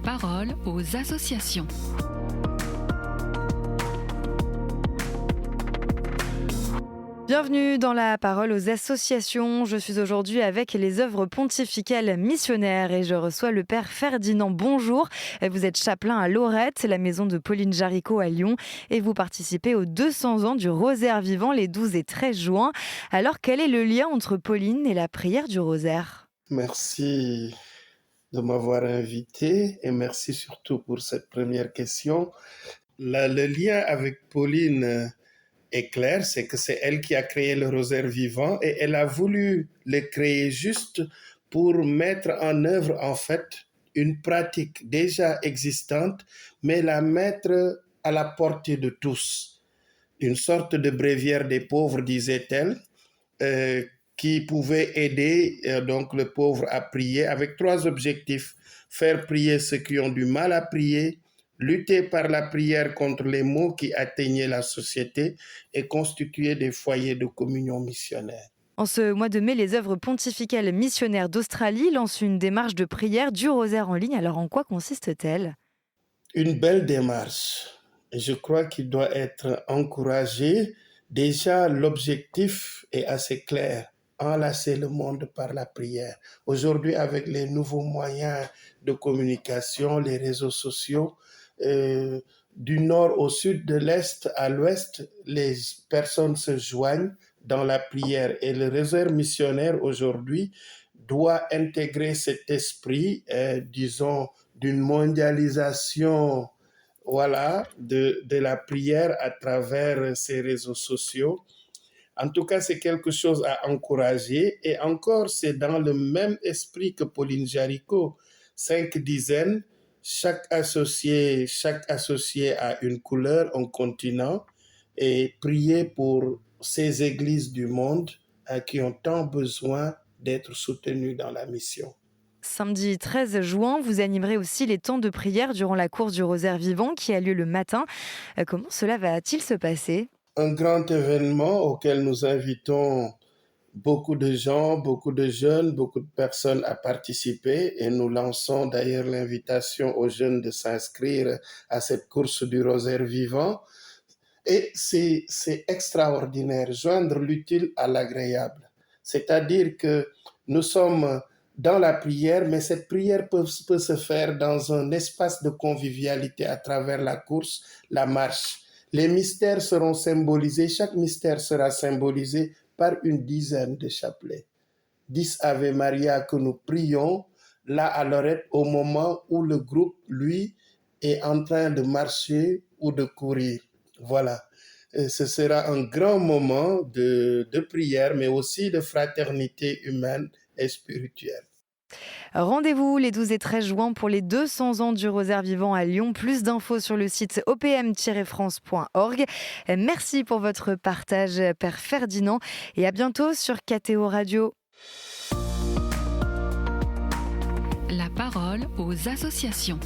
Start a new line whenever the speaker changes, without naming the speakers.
parole aux associations.
Bienvenue dans la parole aux associations. Je suis aujourd'hui avec les œuvres pontificales missionnaires et je reçois le père Ferdinand. Bonjour, vous êtes chapelain à Lorette, la maison de Pauline Jaricot à Lyon et vous participez aux 200 ans du Rosaire vivant les 12 et 13 juin. Alors quel est le lien entre Pauline et la prière du Rosaire ?
Merci de m'avoir invité et merci surtout pour cette première question. Le lien avec Pauline est clair, c'est que c'est elle qui a créé le Rosaire vivant et elle a voulu le créer juste pour mettre en œuvre en fait une pratique déjà existante, mais la mettre à la portée de tous. Une sorte de bréviaire des pauvres, disait-elle, qui pouvait aider donc le pauvre à prier avec 3 objectifs. Faire prier ceux qui ont du mal à prier, lutter par la prière contre les maux qui atteignaient la société et constituer des foyers de communion missionnaire.
En ce mois de mai, les œuvres pontificales missionnaires d'Australie lancent une démarche de prière du Rosaire en ligne. Alors en quoi consiste-t-elle ?
Une belle démarche. Je crois qu'il doit être encouragé. Déjà, l'objectif est assez clair. Enlacer le monde par la prière. Aujourd'hui, avec les nouveaux moyens de communication, les réseaux sociaux, du nord au sud, de l'est à l'ouest, les personnes se joignent dans la prière. Et le Rosaire missionnaire aujourd'hui doit intégrer cet esprit, disons, d'une mondialisation de la prière à travers ces réseaux sociaux. En tout cas, c'est quelque chose à encourager. Et encore, c'est dans le même esprit que Pauline Jaricot. 5 dizaines, chaque associé a une couleur, un continent, et prier pour ces églises du monde qui ont tant besoin d'être soutenues dans la mission.
Samedi 13 juin, vous animerez aussi les temps de prière durant la course du Rosaire vivant qui a lieu le matin. Comment cela va-t-il se passer ?
Un grand événement auquel nous invitons beaucoup de gens, beaucoup de jeunes, beaucoup de personnes à participer et nous lançons d'ailleurs l'invitation aux jeunes de s'inscrire à cette course du Rosaire vivant. Et c'est extraordinaire, joindre l'utile à l'agréable. C'est-à-dire que nous sommes dans la prière, mais cette prière peut se faire dans un espace de convivialité à travers la course, la marche. Les mystères seront symbolisés, chaque mystère sera symbolisé par une dizaine de chapelets. 10 Ave Maria que nous prions là à Lorette au moment où le groupe, lui, est en train de marcher ou de courir. Voilà. Ce sera un grand moment de prière, mais aussi de fraternité humaine et spirituelle.
Rendez-vous les 12 et 13 juin pour les 200 ans du Rosaire vivant à Lyon. Plus d'infos sur le site opm-france.org. Merci pour votre partage, Père Ferdinand, et à bientôt sur KTO Radio.
La parole aux associations.